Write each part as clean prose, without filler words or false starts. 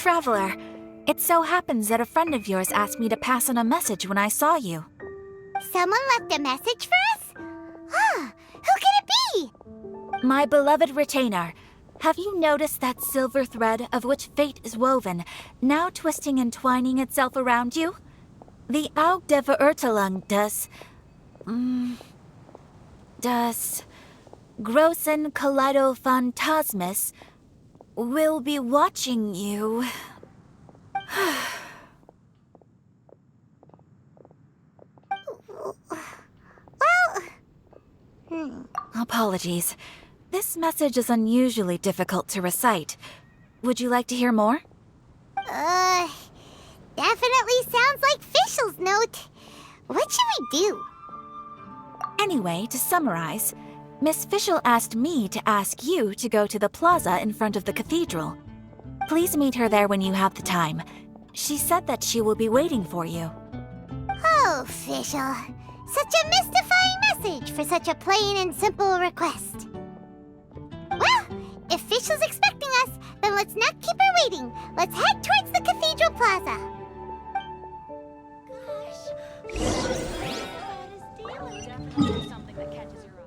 Traveler, it so happens that a friend of yours asked me to pass on a message when I saw you. Someone left a message for us? Huh, who could it be? My beloved retainer, have you noticed that silver thread of which fate is woven, now twisting and twining itself around you? The Aug der Verurteilung das Großen Kaleido-Phantasmus will be watching you. Apologies. This message is unusually difficult to recite. Would you like to hear more? Definitely sounds like Fischl's note. What should we do? Anyway, to summarize, Miss Fischl asked me to ask you to go to the plaza in front of the cathedral. Please meet her there when you have the time. She said that she will be waiting for you. Oh, Fischl. Such a mystifying message for such a plain and simple request. Well, if Fischl's expecting us, then let's not keep her waiting. Let's head towards the cathedral plaza. Something that catches your eye.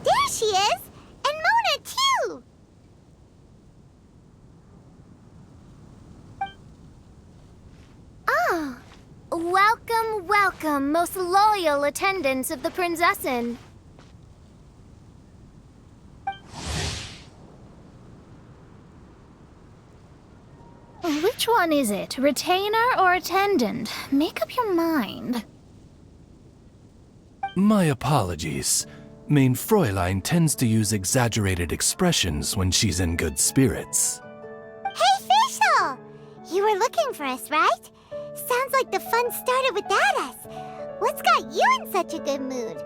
There she is! And Mona, too! Ah, welcome, welcome, most loyal attendants of the Prinzessin. Which one is it, retainer or attendant? Make up your mind. My apologies. Main Fräulein tends to use exaggerated expressions when she's in good spirits. Hey, Fischl! You were looking for us, right? Sounds like the fun started without us. What's got you in such a good mood?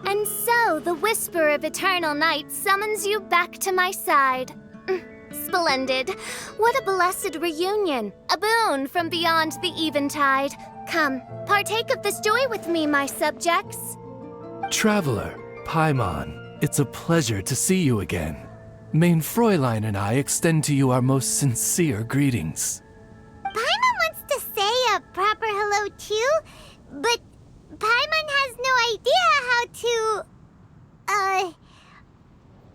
And so, the whisper of eternal night summons you back to my side. Splendid. What a blessed reunion. A boon from beyond the eventide. Come, partake of this joy with me, my subjects. Traveler, Paimon, it's a pleasure to see you again. Main Fräulein and I extend to you our most sincere greetings. Paimon wants to say a proper hello too, but Paimon has no idea how to,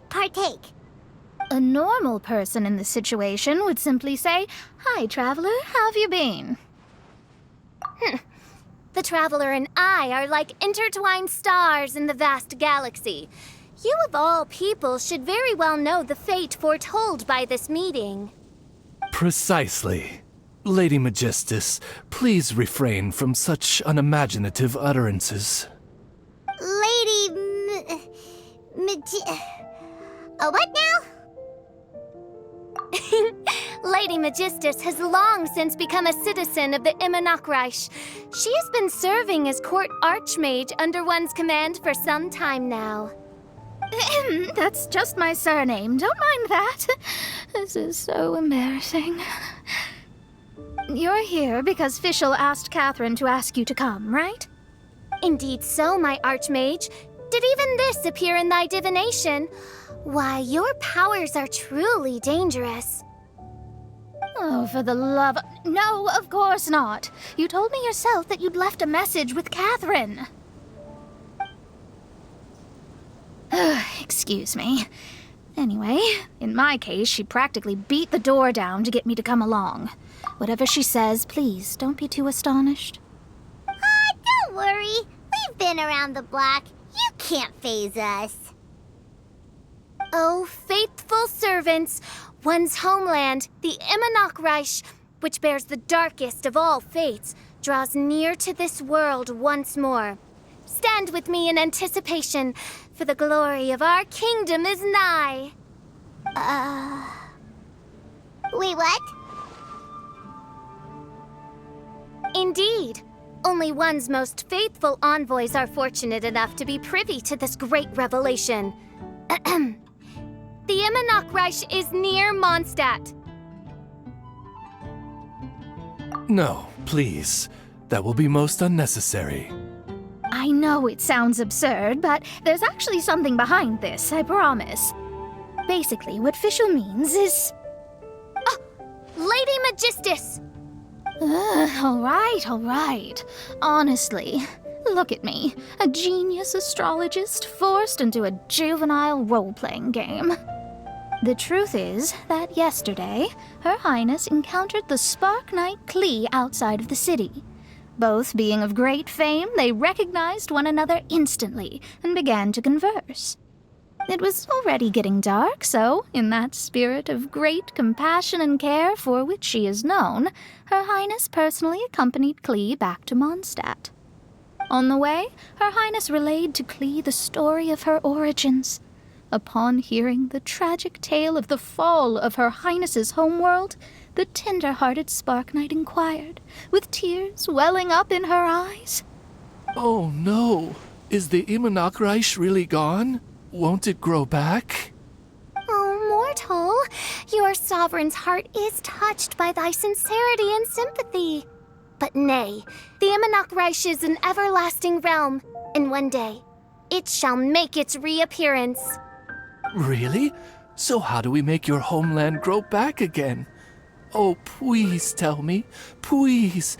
partake. A normal person in this situation would simply say, "Hi, traveler, how have you been?" The traveler and I are like intertwined stars in the vast galaxy. You of all people should very well know the fate foretold by this meeting. Precisely. Lady Magistus, please refrain from such unimaginative utterances. What now? Lady Magistus has long since become a citizen of the Immonachreich. She has been serving as court archmage under one's command for some time now. That's just my surname. Don't mind that. This is so embarrassing. You're here because Fischl asked Catherine to ask you to come, right? Indeed so, my archmage. Did even this appear in thy divination? Why, your powers are truly dangerous. Oh, for the love... No, of course not. You told me yourself that you'd left a message with Catherine. Excuse me. Anyway, in my case, she practically beat the door down to get me to come along. Whatever she says, please, don't be too astonished. Don't worry. We've been around the block. You can't faze us. Oh, faithful servants, one's homeland, the Immonachreich, which bears the darkest of all fates, draws near to this world once more. Stand with me in anticipation, for the glory of our kingdom is nigh. Wait, what? Indeed. Only one's most faithful envoys are fortunate enough to be privy to this great revelation. The Immonok is near Mondstadt. No, please. That will be most unnecessary. I know it sounds absurd, but there's actually something behind this, I promise. Basically, what Fischl means is... Lady Magistus! All right. Honestly, look at me. A genius astrologist forced into a juvenile role-playing game. The truth is that yesterday, Her Highness encountered the Spark Knight Klee outside of the city. Both being of great fame, they recognized one another instantly and began to converse. It was already getting dark, so, in that spirit of great compassion and care for which she is known, Her Highness personally accompanied Klee back to Mondstadt. On the way, Her Highness relayed to Klee the story of her origins. Upon hearing the tragic tale of the fall of Her Highness's homeworld, the tender-hearted Spark Knight inquired, with tears welling up in her eyes. Oh no! Is the Immonok really gone? Won't it grow back? Oh, mortal, your sovereign's heart is touched by thy sincerity and sympathy. But nay, the Immonok is an everlasting realm, and one day, it shall make its reappearance. Really? So how do we make your homeland grow back again? Oh, please tell me. Please.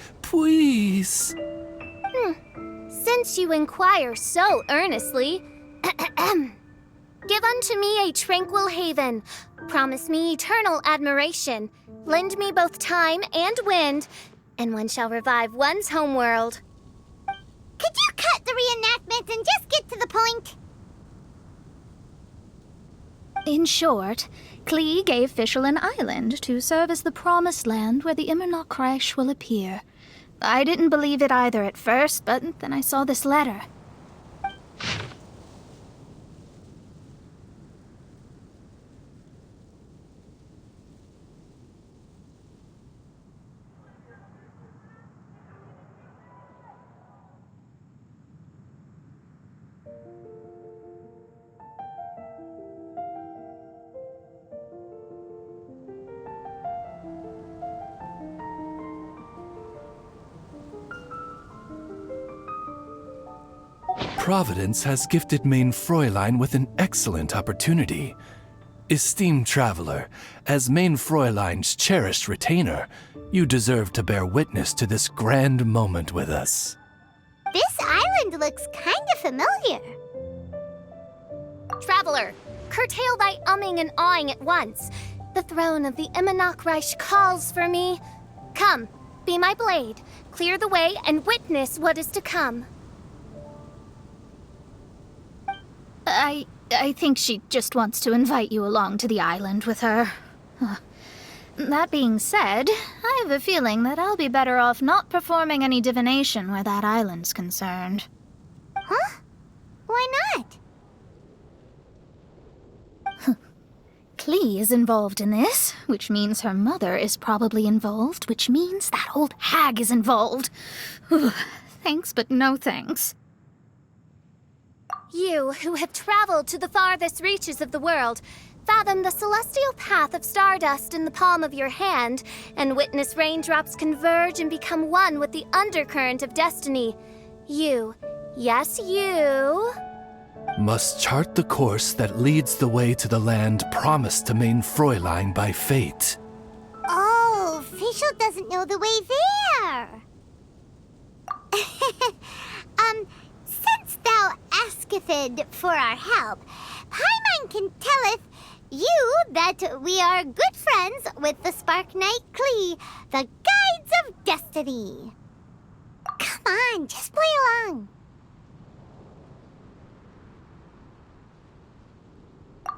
Since you inquire so earnestly, give unto me a tranquil haven, promise me eternal admiration, lend me both time and wind, and one shall revive one's homeworld. Could you cut the reenactment and just get to the point? In short, Klee gave Fischl an island to serve as the promised land where the Immonok will appear. I didn't believe it either at first, but then I saw this letter. Providence has gifted Main Fräulein with an excellent opportunity. Esteemed traveler, as Main Fräulein's cherished retainer, you deserve to bear witness to this grand moment with us. This island looks kind of familiar. Traveler, curtail thy umming and awing at once. The throne of the Immonok calls for me. Come, be my blade, clear the way, and witness what is to come. I think she just wants to invite you along to the island with her. That being said, I have a feeling that I'll be better off not performing any divination where that island's concerned. Huh? Why not? Klee is involved in this, which means her mother is probably involved, which means that old hag is involved. Thanks, but no thanks. You, who have traveled to the farthest reaches of the world, fathom the celestial path of stardust in the palm of your hand, and witness raindrops converge and become one with the undercurrent of destiny. You, yes you, Must chart the course that leads the way to the land promised to Main Fräulein by fate. Oh, Fischl doesn't know the way there. Since thou asketh for our help, Paimon can telleth you that we are good friends with the Spark Knight Klee, the Guides of Destiny. Come on, just play along.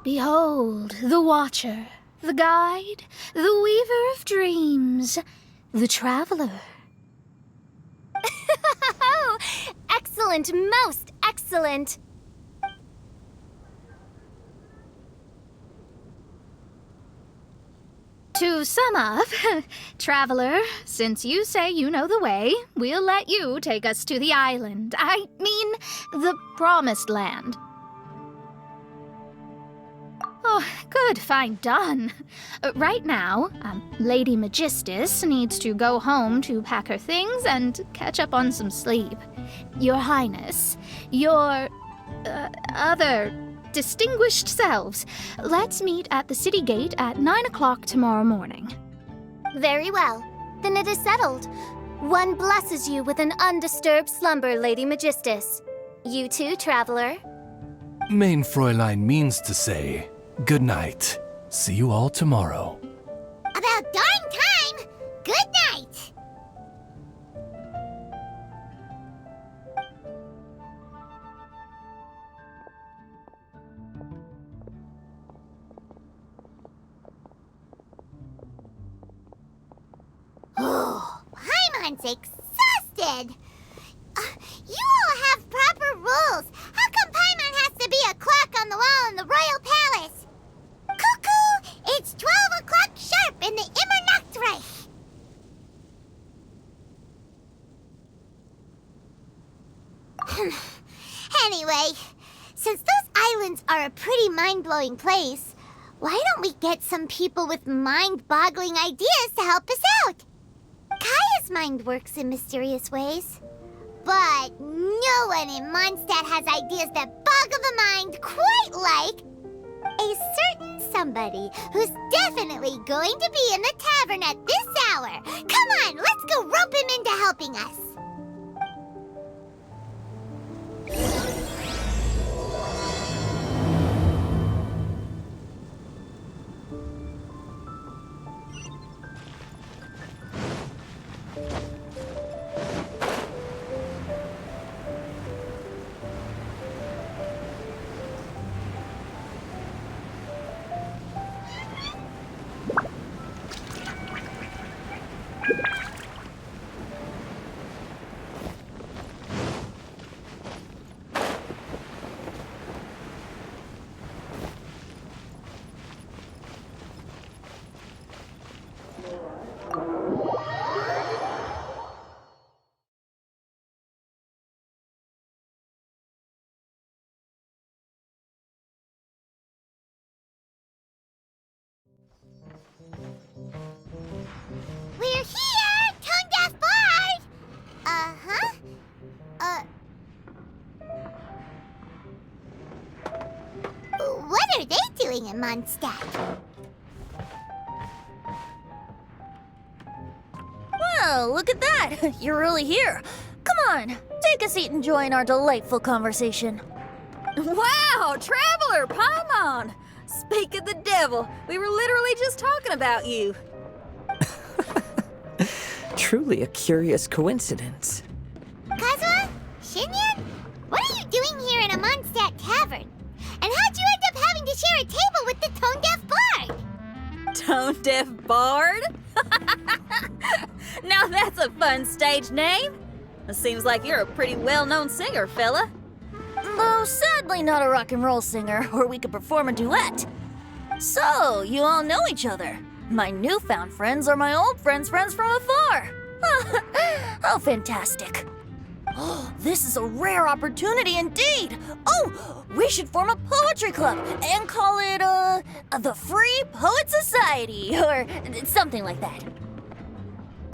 Behold, the Watcher, the Guide, the Weaver of Dreams, the Traveler. Excellent, most excellent. To sum up, traveler, since you say you know the way, we'll let you take us to the island. I mean, the promised land. Oh, good, fine, done. Right now, Lady Magistus needs to go home to pack her things and catch up on some sleep. Your Highness, your other distinguished selves, let's meet at the city gate at 9 o'clock tomorrow morning. Very well. Then it is settled. One blesses you with an undisturbed slumber, Lady Magistus. You too, traveler. Main Fräulein means to say, good night. See you all tomorrow. About darn time! Good night! Oh, Paimon's exhausted! You all have proper rules. How come Paimon has to be a clock on the wall in the royal palace? Cuckoo! It's 12 o'clock sharp in the Immernachtreich! Anyway, since those islands are a pretty mind-blowing place, why don't we get some people with mind-boggling ideas to help us out? Kaya's mind works in mysterious ways. But no one in Mondstadt has ideas that boggle the mind quite like a certain somebody who's definitely going to be in the tavern at this hour. Come on, let's go rope him into helping us. We're here, Tone-Deaf Bard! Uh-huh. What are they doing in Mondstadt? Well, look at that! You're really here. Come on, take a seat and join our delightful conversation. Wow, Traveler, Paimon! Speak of the devil, we were literally just talking about you. Truly a curious coincidence. Kazuha? Shinyan? What are you doing here in a Mondstadt tavern? And how'd you end up having to share a table with the Tone-Deaf Bard? Tone-Deaf Bard? Now that's a fun stage name. It seems like you're a pretty well-known singer, fella. Though sadly not a rock and roll singer, or we could perform a duet. So, you all know each other. My newfound friends are my old friends' friends from afar. How fantastic. Oh, this is a rare opportunity indeed. Oh, we should form a poetry club and call it, the Free Poet Society, or something like that.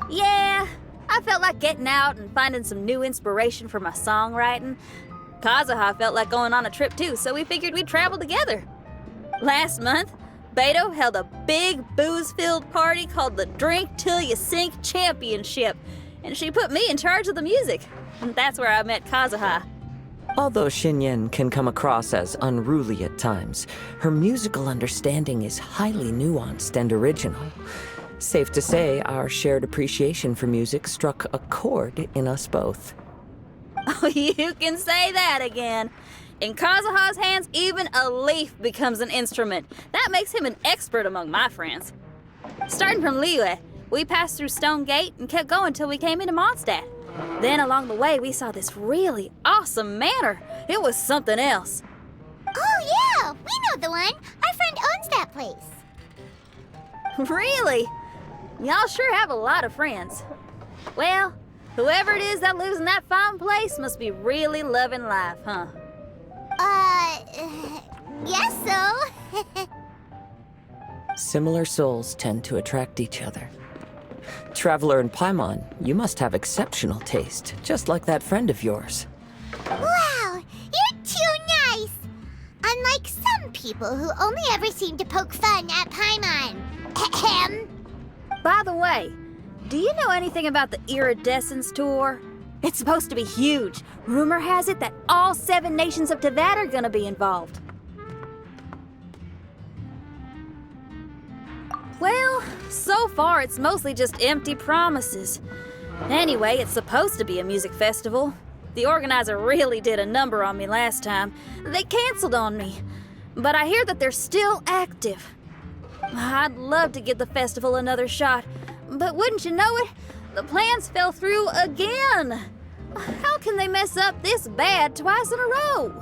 Yeah, I felt like getting out and finding some new inspiration for my songwriting. Kazuha felt like going on a trip too, so we figured we'd travel together. Last month, Beto held a big booze-filled party called the Drink Till You Sink Championship, and she put me in charge of the music. And that's where I met Kazuha. Although Shinyen can come across as unruly at times, her musical understanding is highly nuanced and original. Safe to say, our shared appreciation for music struck a chord in us both. Oh, you can say that again. In Kazuha's hands, even a leaf becomes an instrument. That makes him an expert among my friends. Starting from Liyue, we passed through Stone Gate and kept going till we came into Mondstadt. Then along the way, we saw this really awesome manor. It was something else. Oh yeah, we know the one. Our friend owns that place. Really? Y'all sure have a lot of friends. Well, whoever it is that lives in that fine place must be really loving life, huh? Guess so. Similar souls tend to attract each other. Traveler and Paimon, you must have exceptional taste, just like that friend of yours. Wow, you're too nice! Unlike some people who only ever seem to poke fun at Paimon. Ahem. By the way, do you know anything about the Iridescence tour? It's supposed to be huge. Rumor has it that all 7 nations of Teyvat are gonna be involved. Well, so far it's mostly just empty promises. Anyway, it's supposed to be a music festival. The organizer really did a number on me last time. They canceled on me. But I hear that they're still active. I'd love to give the festival another shot, but wouldn't you know it, the plans fell through again. How can they mess up this bad twice in a row?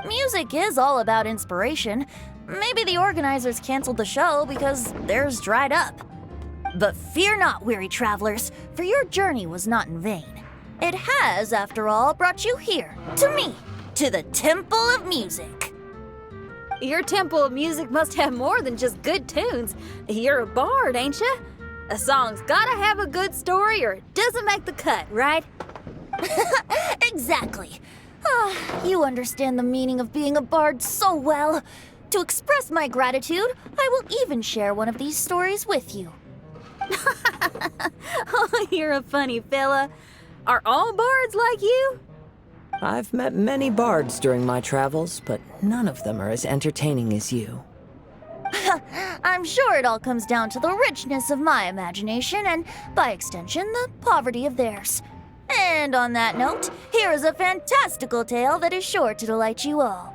Music is all about inspiration. Maybe the organizers canceled the show because theirs dried up. But fear not, weary travelers, for your journey was not in vain. It has, after all, brought you here, to me, to the Temple of Music. Your Temple of Music must have more than just good tunes. You're a bard, ain't ya? A song's gotta have a good story or it doesn't make the cut, right? Exactly. You understand the meaning of being a bard so well. To express my gratitude, I will even share one of these stories with you. Oh, you're a funny fella. Are all bards like you? I've met many bards during my travels, but none of them are as entertaining as you. I'm sure it all comes down to the richness of my imagination and, by extension, the poverty of theirs. And on that note, here is a fantastical tale that is sure to delight you all.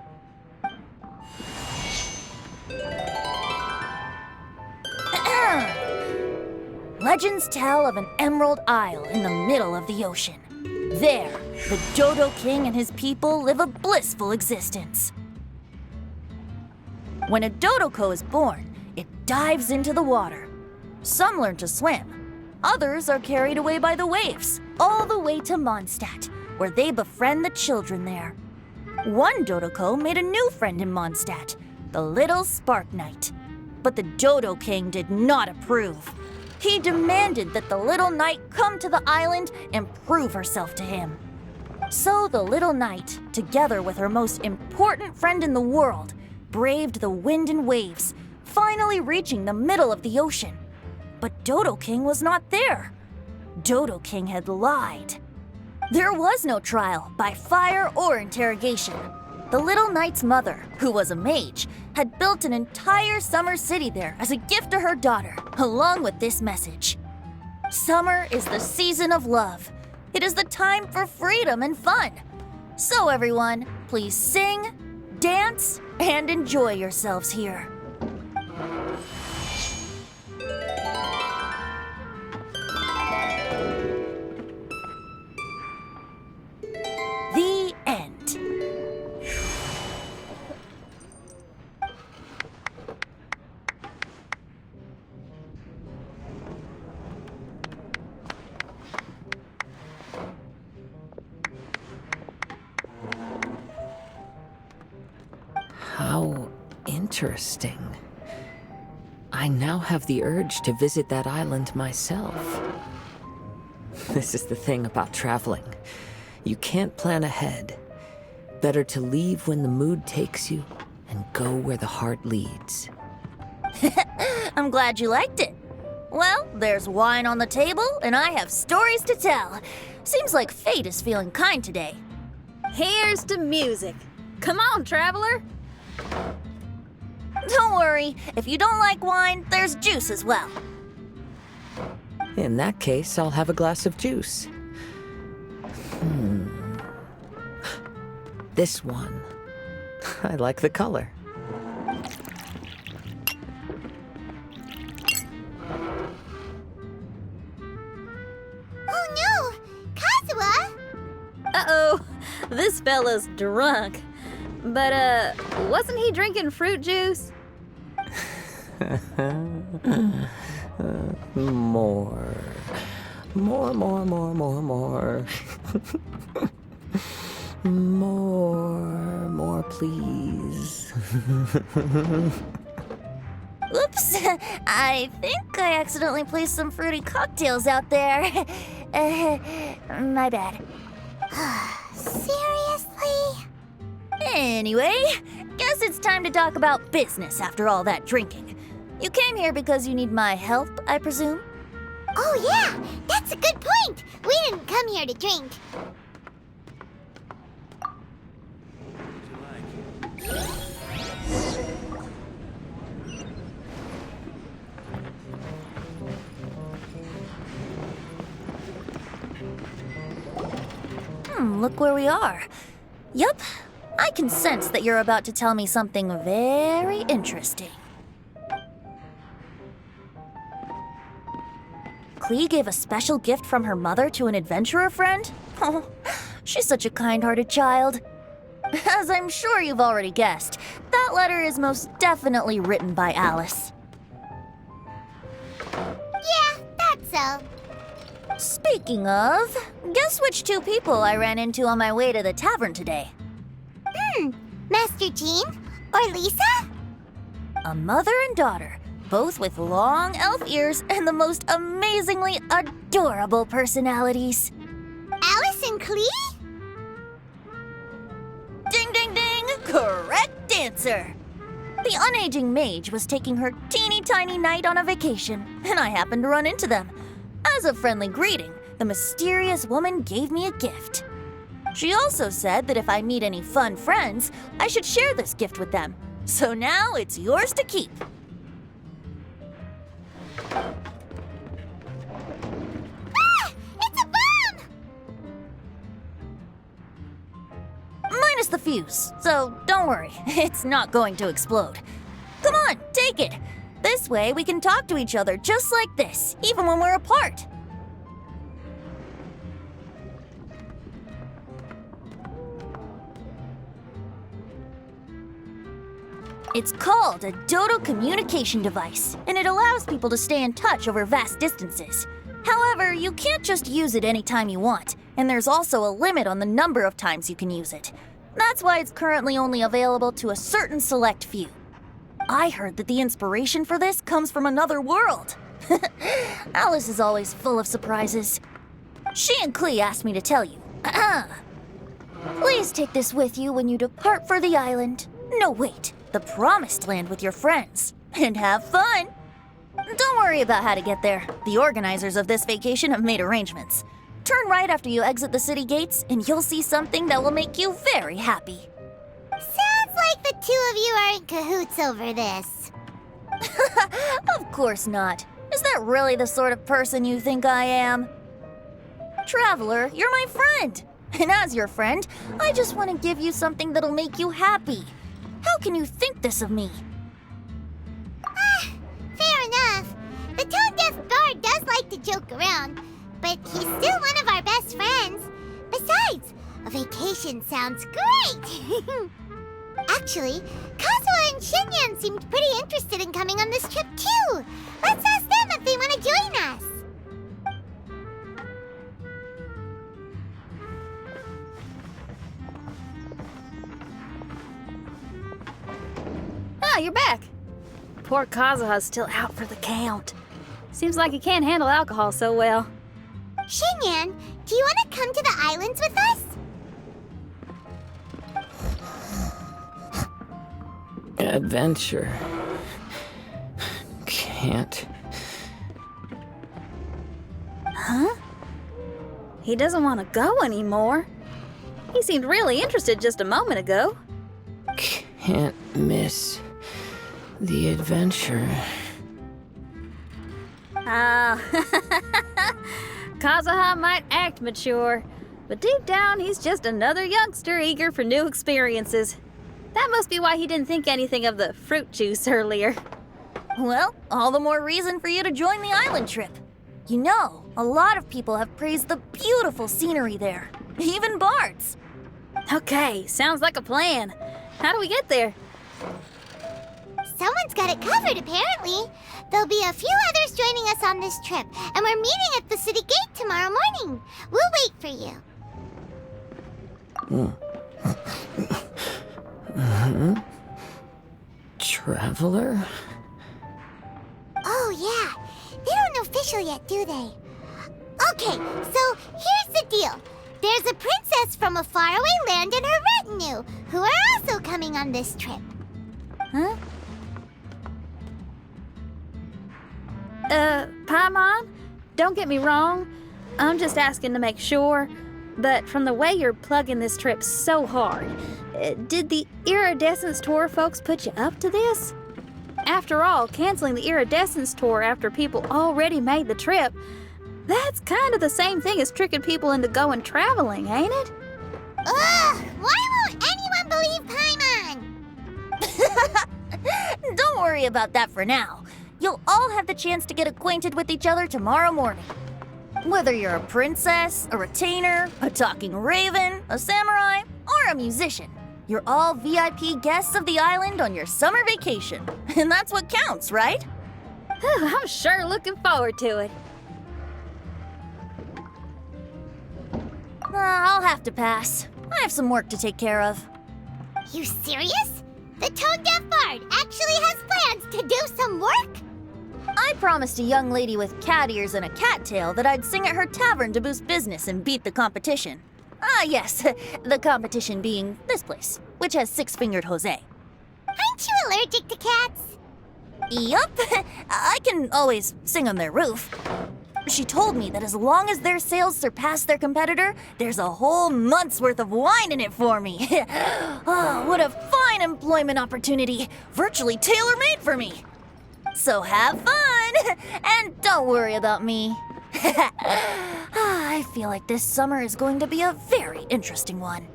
Legends tell of an emerald isle in the middle of the ocean. There, the Dodo King and his people live a blissful existence. When a Dodoko is born, it dives into the water. Some learn to swim. Others are carried away by the waves, all the way to Mondstadt, where they befriend the children there. One Dodoko made a new friend in Mondstadt, the little Spark Knight. But the Dodo King did not approve. He demanded that the little knight come to the island and prove herself to him. So the little knight, together with her most important friend in the world, braved the wind and waves, finally reaching the middle of the ocean. But Dodo King was not there. Dodo King had lied. There was no trial by fire or interrogation. The little knight's mother, who was a mage, had built an entire summer city there as a gift to her daughter, along with this message. Summer is the season of love. It is the time for freedom and fun. So everyone, please sing, dance, and enjoy yourselves here. The end. How interesting. I now have the urge to visit that island myself. This is the thing about traveling. You can't plan ahead. Better to leave when the mood takes you and go where the heart leads. I'm glad you liked it. Well, there's wine on the table, and I have stories to tell. Seems like fate is feeling kind today. Here's to music. Come on, traveler. Don't worry, if you don't like wine, there's juice as well. In that case, I'll have a glass of juice. This one. I like the color. Oh no! Kazuha! Uh-oh, this fella's drunk. But, wasn't he drinking fruit juice? More. More, more, more, more, more. More, please. Oops, I think I accidentally placed some fruity cocktails out there. My bad. Seriously? Anyway, guess it's time to talk about business after all that drinking. You came here because you need my help, I presume? Oh yeah, that's a good point. We didn't come here to drink. Look where we are. Yup, I can sense that you're about to tell me something very interesting. Klee gave a special gift from her mother to an adventurer friend? Oh, she's such a kind-hearted child. As I'm sure you've already guessed, that letter is most definitely written by Alice. Yeah, that's so. Speaking of, guess which two people I ran into on my way to the tavern today? Master Jean or Lisa? A mother and daughter, both with long elf ears and the most amazingly adorable personalities. Alice and Klee? Ding, ding, ding! Correct answer! The unaging mage was taking her teeny tiny knight on a vacation, and I happened to run into them. As a friendly greeting, the mysterious woman gave me a gift. She also said that if I meet any fun friends, I should share this gift with them. So now it's yours to keep. Ah! It's a bomb! Minus the fuse, so don't worry, it's not going to explode. Come on, take it. This way we can talk to each other just like this, even when we're apart. It's called a Dodo communication device, and it allows people to stay in touch over vast distances. However, you can't just use it anytime you want, and there's also a limit on the number of times you can use it. That's why it's currently only available to a certain select few. I heard that the inspiration for this comes from another world. Alice is always full of surprises. She and Klee asked me to tell you. Please take this with you when you depart for the island. No, wait, the Promised Land with your friends. And have fun. Don't worry about how to get there. The organizers of this vacation have made arrangements. Turn right after you exit the city gates, and you'll see something that will make you very happy. Sounds like the two of you are in cahoots over this. Of course not. Is that really the sort of person you think I am? Traveler, you're my friend. And as your friend, I just want to give you something that'll make you happy. How can you think this of me? Fair enough. The tone-deaf guard does like to joke around, but he's still one of our best friends. Besides, a vacation sounds great! Actually, Kazuha and Shinyan seemed pretty interested in coming on this trip too. Let's ask them if they want to join us. Ah, you're back. Poor Kazuha's still out for the count. Seems like he can't handle alcohol so well. Shinyan, do you want to come to the islands with us? Adventure. Can't. Huh? He doesn't want to go anymore. He seemed really interested just a moment ago. Can't miss the adventure. Ah, Kazuha might act mature, but deep down he's just another youngster eager for new experiences. That must be why he didn't think anything of the fruit juice earlier. Well, all the more reason for you to join the island trip. You know, a lot of people have praised the beautiful scenery there, even bards. Okay, sounds like a plan. How do we get there? someone's got it covered, apparently. There'll be a few others joining us on this trip, and we're meeting at the city gate tomorrow morning. We'll wait for you. Traveler? Oh, yeah. They don't know official yet, do they? Okay, so here's the deal. There's a princess from a faraway land and her retinue, who are also coming on this trip. Huh? Paimon? Don't get me wrong. I'm just asking to make sure. But from the way you're plugging this trip so hard, did the Iridescence Tour folks put you up to this? After all, canceling the Iridescence Tour after people already made the trip, that's kind of the same thing as tricking people into going traveling, ain't it? Ugh! Why won't anyone believe Paimon? Don't worry about that for now. You'll all have the chance to get acquainted with each other tomorrow morning. Whether you're a princess, a retainer, a talking raven, a samurai, or a musician, you're all VIP guests of the island on your summer vacation. And that's what counts, right? I'm sure looking forward to it. I'll have to pass. I have some work to take care of. You serious? The tone-deaf bard actually has plans to do some work? I promised a young lady with cat ears and a cattail that I'd sing at her tavern to boost business and beat the competition. Ah, yes, the competition being this place, which has six-fingered Jose. Aren't you allergic to cats? Yup, I can always sing on their roof. She told me that as long as their sales surpass their competitor, there's a whole month's worth of wine in it for me. Oh, what a fine employment opportunity, virtually tailor-made for me. So have fun, and don't worry about me. I feel like this summer is going to be a very interesting one.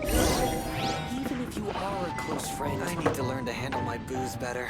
Even if you are a close friend, I need to learn to handle my booze better.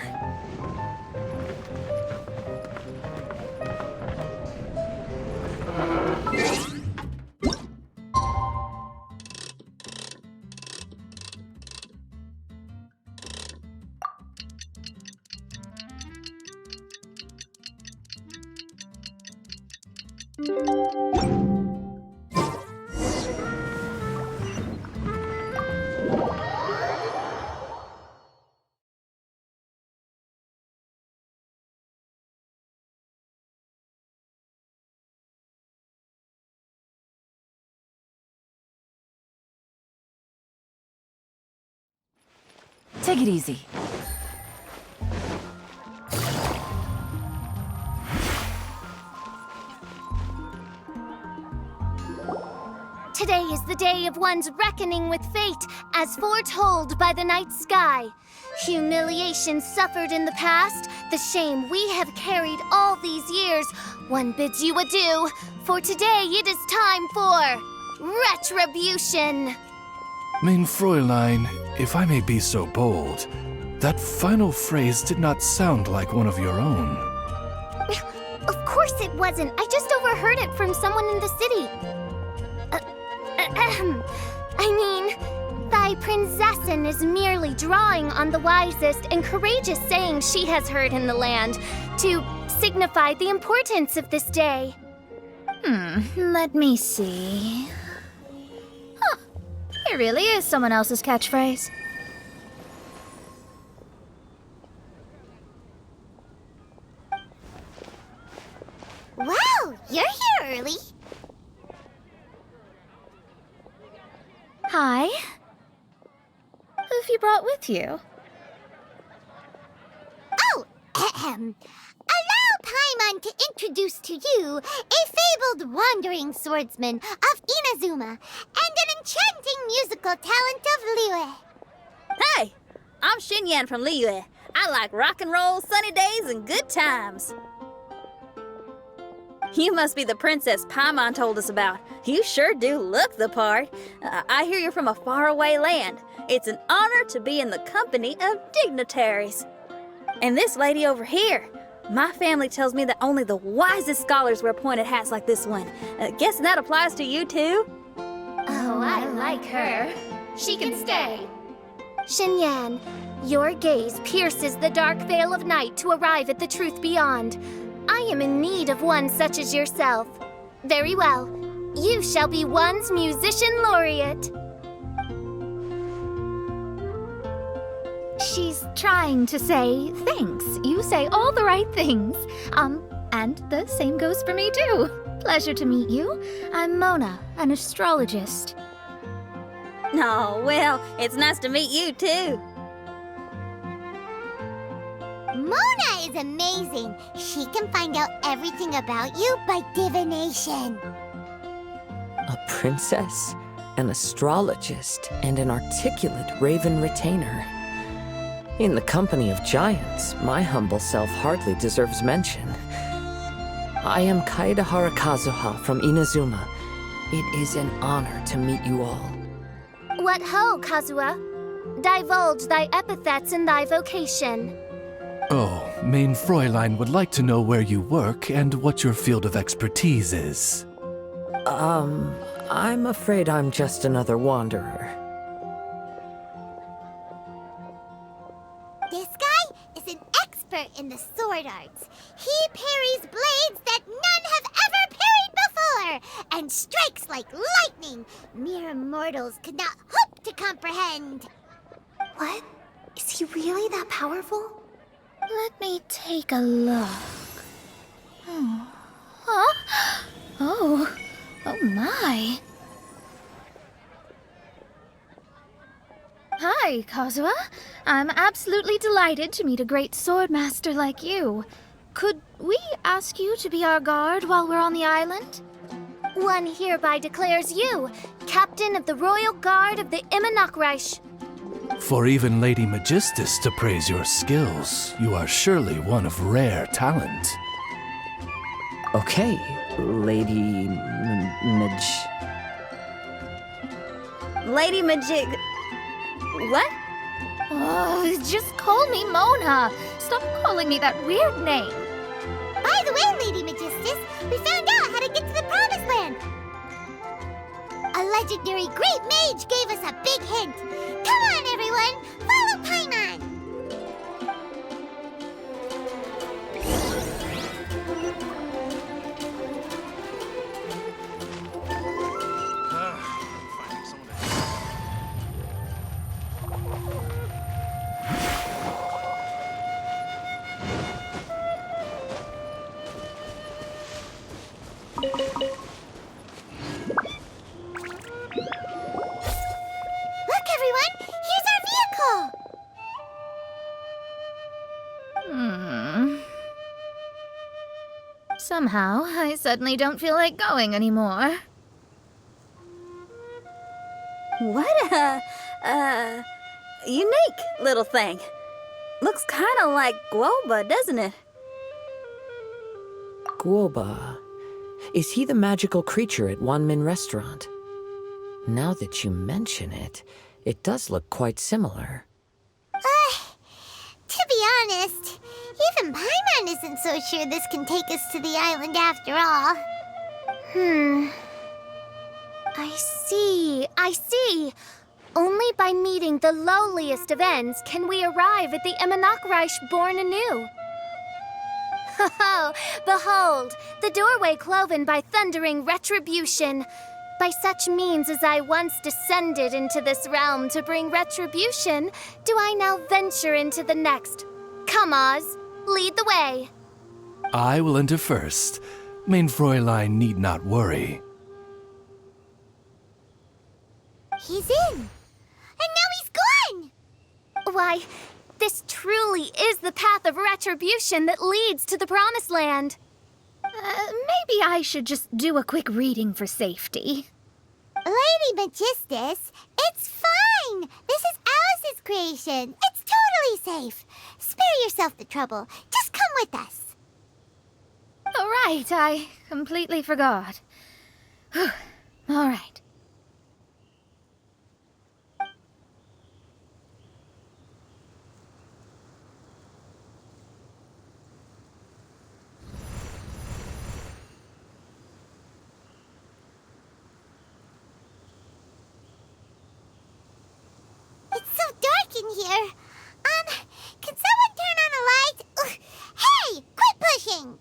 Take it easy. Today is the day of one's reckoning with fate, as foretold by the night sky. Humiliation suffered in the past, the shame we have carried all these years. One bids you adieu, for today it is time for retribution. Mein Fräulein, if I may be so bold, that final phrase did not sound like one of your own. Of course it wasn't. I just overheard it from someone in the city. I mean, thy princessin is merely drawing on the wisest and courageous sayings she has heard in the land to signify the importance of this day. Let me see. Huh, it really is someone else's catchphrase. Wow, you're here early. Hi. Who have you brought with you? Oh, allow Paimon to introduce to you a fabled wandering swordsman of Inazuma and an enchanting musical talent of Liyue. Hey, I'm Xinyan from Liyue. I like rock and roll, sunny days, and good times. You must be the princess Paimon told us about. You sure do look the part. I hear you're from a faraway land. It's an honor to be in the company of dignitaries. And this lady over here, my family tells me that only the wisest scholars wear pointed hats like this one. Guessing that applies to you too? Oh, I like her. She can stay. Xinyan, your gaze pierces the dark veil of night to arrive at the truth beyond. I am in need of one such as yourself. Very well. You shall be one's musician laureate. She's trying to say thanks. You say all the right things. And the same goes for me too. Pleasure to meet you. I'm Mona, an astrologist. Oh, well, it's nice to meet you too. Mona is amazing. She can find out everything about you by divination. A princess, an astrologist, and an articulate raven retainer. In the company of giants, my humble self hardly deserves mention. I am Kaedehara Kazuha from Inazuma. It is an honor to meet you all. What ho, Kazuha? Divulge thy epithets and thy vocation. Oh, Main Fräulein would like to know where you work and what your field of expertise is. I'm afraid I'm just another wanderer. This guy is an expert in the sword arts. He parries blades that none have ever parried before, and strikes like lightning mere mortals could not hope to comprehend. What? Is he really that powerful? Let me take a look. Huh? Oh my. Hi, Kazuha. I'm absolutely delighted to meet a great swordmaster like you. Could we ask you to be our guard while we're on the island? One hereby declares you Captain of the Royal Guard of the Immonocreich. For even Lady Magistus to praise your skills, you are surely one of rare talent. Okay, Lady Lady Magic. What? Oh, just call me Mona. Stop calling me that weird name. By the way, Lady Magistus, we found out how to get to the Promised Land. A legendary great mage gave us a big hint. Come on, everyone, follow Paimon. Look, everyone, here's our vehicle. Somehow, I suddenly don't feel like going anymore. What a, unique little thing. Looks kind of like Guoba, doesn't it? Guoba. Is he the magical creature at Wanmin Restaurant? Now that you mention it, it does look quite similar. To be honest, even Paimon isn't so sure this can take us to the island after all. I see. Only by meeting the lowliest of ends can we arrive at the Immonocreich born anew. Ho, behold, the doorway cloven by thundering retribution. By such means as I once descended into this realm to bring retribution, do I now venture into the next. Come, Oz, lead the way. I will enter first. Main Fräulein need not worry. He's in. And now he's gone. Why, this truly is the path of retribution that leads to the Promised Land. Maybe I should just do a quick reading for safety. Lady Magistus, it's fine. This is Alice's creation. It's totally safe. Spare yourself the trouble. Just come with us. All right, I completely forgot. All right. It's so dark in in here. Can someone turn on a light? Ugh. Hey, quit pushing!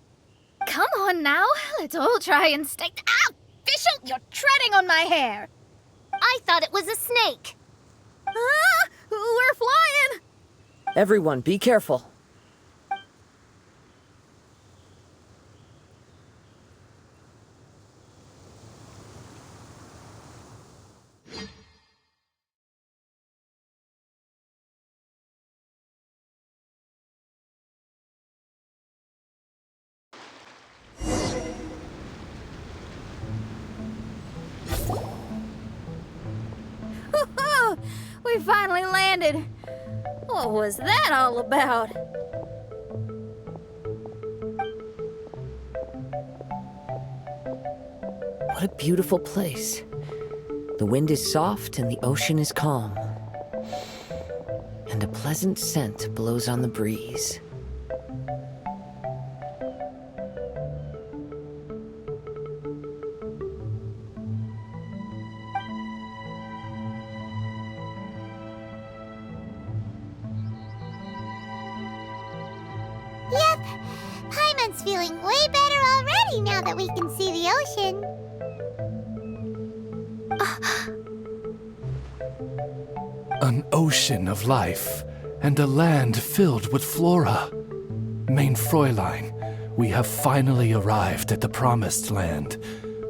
Come on now, let's all try and stay. Ah! Fischl, you're treading on my hair! I thought it was a snake. Ah, we're flying! Everyone, be careful. We finally landed. What was that all about? What a beautiful place. The wind is soft and the ocean is calm. And a pleasant scent blows on the breeze. Yep, Paimon's feeling way better already now that we can see the ocean. An ocean of life, and a land filled with flora. Mein Fräulein, we have finally arrived at the Promised Land,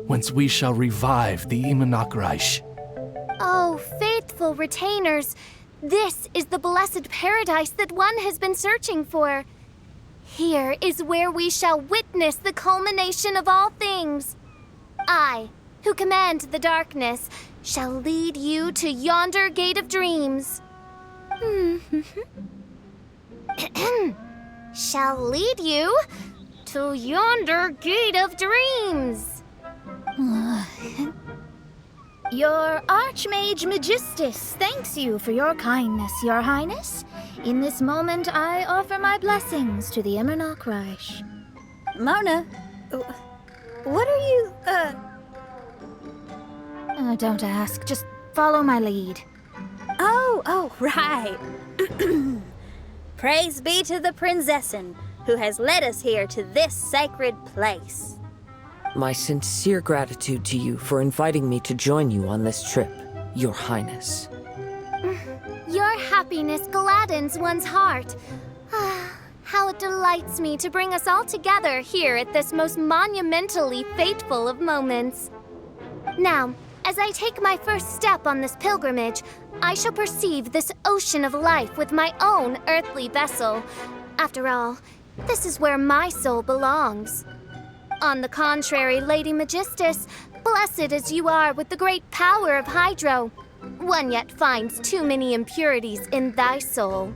whence we shall revive the Immonachreich. Oh, faithful retainers, this is the blessed paradise that one has been searching for. Here is where we shall witness the culmination of all things. I, who command the darkness, shall lead you to yonder gate of dreams. Shall lead you to yonder gate of dreams. Your Archmage Magistus thanks you for your kindness, Your Highness. In this moment, I offer my blessings to the Immonachreich. Mona, what are you, Don't ask, just follow my lead. Oh, right. Praise be to the Prinzessin, who has led us here to this sacred place. My sincere gratitude to you for inviting me to join you on this trip, Your Highness. Your happiness gladdens one's heart. How it delights me to bring us all together here at this most monumentally fateful of moments. Now, as I take my first step on this pilgrimage, I shall perceive this ocean of life with my own earthly vessel. After all, this is where my soul belongs. On the contrary, Lady Magistus, blessed as you are with the great power of Hydro, one yet finds too many impurities in thy soul.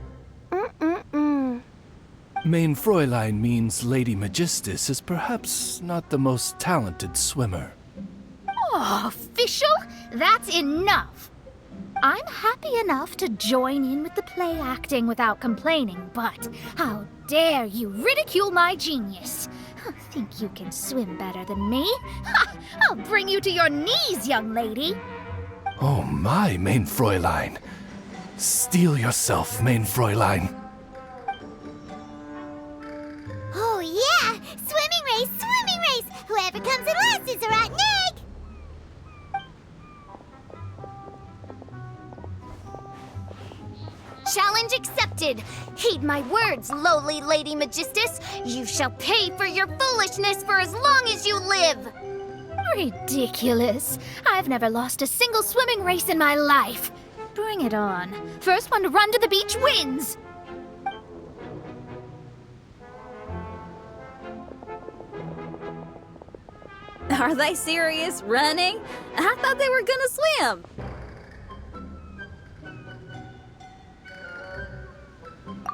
Mein Fräulein means Lady Magistus is perhaps not the most talented swimmer. Oh, Fischl, that's enough. I'm happy enough to join in with the play acting without complaining, but how dare you ridicule my genius? Think you can swim better than me? Ha! I'll bring you to your knees, young lady. Oh my, Mein Fräulein. Steel yourself, Mein Fräulein. Oh yeah, swimming race! Whoever comes in last is a rotten egg! Challenge accepted. Heed my words, lowly Lady Magistus. You shall pay for your foolishness for as long as you live. Ridiculous. I've never lost a single swimming race in my life. Bring it on. First one to run to the beach wins. Are they serious? Running? I thought they were gonna swim.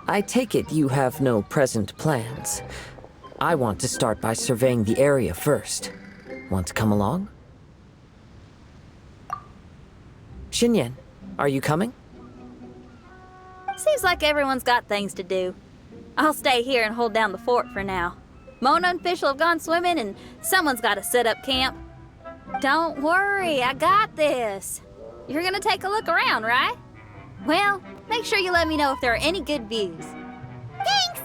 I take it you have no present plans. I want to start by surveying the area first. Want to come along? Xinyan, are you coming? Seems like everyone's got things to do. I'll stay here and hold down the fort for now. Mona and Fischl have gone swimming, and someone's got to set up camp. Don't worry, I got this. You're gonna take a look around, right? Well, make sure you let me know if there are any good views. Thanks!